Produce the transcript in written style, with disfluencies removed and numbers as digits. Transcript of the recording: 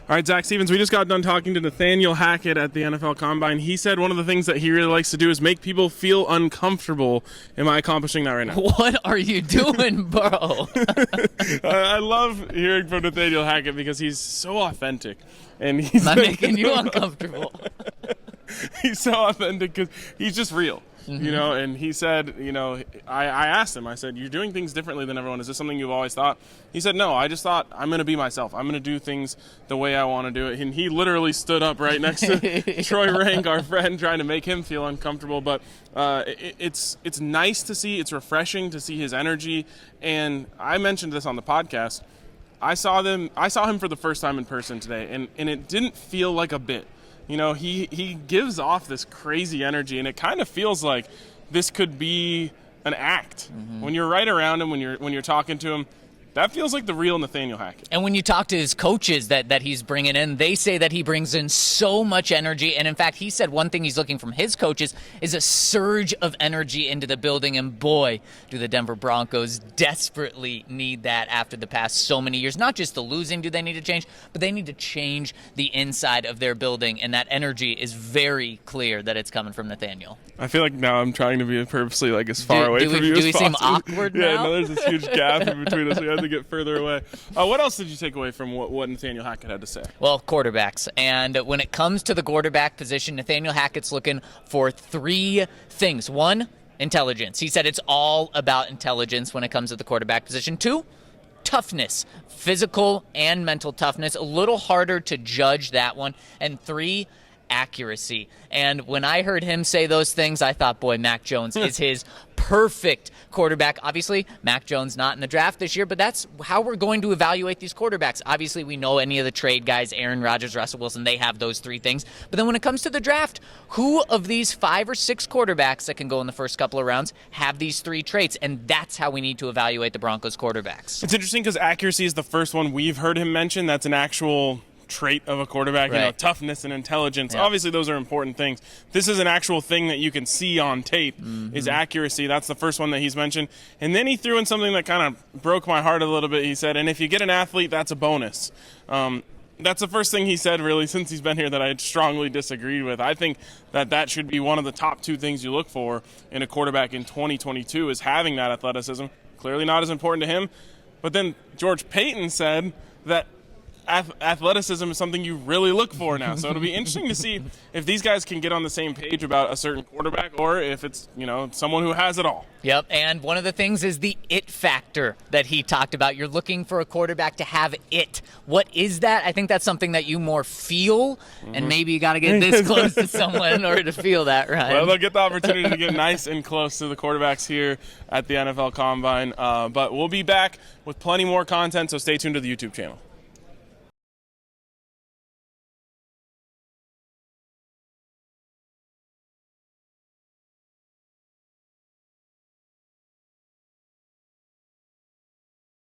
All right, Zach Stevens, we just got done talking to Nathaniel Hackett at the NFL Combine. He said one of the things that he really likes to do is make people feel uncomfortable. Am I accomplishing that right now? What are you doing, bro? I love hearing from Nathaniel Hackett because he's so authentic. And he's I'm making you uncomfortable. He's so authentic because he's just real. You know, and he said, you know, I asked him, I said, you're doing things differently than everyone. Is this something you've always thought? He said, no, I just thought I'm going to be myself. I'm going to do things the way I want to do it. And he literally stood up right next to Troy Rank, our friend, trying to make him feel uncomfortable. But it's nice to see. It's refreshing to see his energy. And I mentioned this on the podcast. I saw him for the first time in person today, and it didn't feel like a bit. You know, he gives off this crazy energy, and it kind of feels like this could be an act. When you're right around him, when you're talking to him, that feels like the real Nathaniel Hackett. And when you talk to his coaches that he's bringing in, they say that he brings in so much energy. And in fact, he said one thing he's looking from his coaches is a surge of energy into the building. And boy, do the Denver Broncos desperately need that after the past so many years. Not just the losing do they need to change, but they need to change the inside of their building. And that energy is very clear that it's coming from Nathaniel. I feel like now I'm trying to be purposely like as far away from you as possible. Do we seem awkward now? Yeah, no, there's this huge gap in between us. We have to get further away. What else did you take away from what Nathaniel Hackett had to say? Well, quarterbacks. And when it comes to the quarterback position, Nathaniel Hackett's looking for three things. One, intelligence. He said it's all about intelligence when it comes to the quarterback position. Two, toughness, physical and mental toughness. A little harder to judge that one. And three, accuracy. And when I heard him say those things, I thought, boy, Mac Jones is his perfect quarterback. Obviously, Mac Jones not in the draft this year, but that's how we're going to evaluate these quarterbacks. Obviously, we know any of the trade guys, Aaron Rodgers, Russell Wilson, they have those three things. But then when it comes to the draft, who of these 5 or 6 quarterbacks that can go in the first couple of rounds have these three traits? And that's how we need to evaluate the Broncos quarterbacks. It's interesting because accuracy is the first one we've heard him mention. That's an actual trait of a quarterback, right. You know, toughness and intelligence. Yep. Obviously, those are important things. This is an actual thing that you can see on tape, is accuracy. That's the first one that he's mentioned. And then he threw in something that kind of broke my heart a little bit. He said, and if you get an athlete, that's a bonus. That's the first thing he said, really, since he's been here that I strongly disagreed with. I think that should be one of the top 2 things you look for in a quarterback in 2022 is having that athleticism. Clearly not as important to him. But then George Paton said that athleticism is something you really look for now. So it'll be interesting to see if these guys can get on the same page about a certain quarterback or if it's, you know, someone who has it all. Yep, and one of the things is the it factor that he talked about. You're looking for a quarterback to have it. What is that? I think that's something that you more feel, and maybe you got to get this close to someone in order to feel that, right? Well, they'll get the opportunity to get nice and close to the quarterbacks here at the NFL Combine. But we'll be back with plenty more content, so stay tuned to the YouTube channel.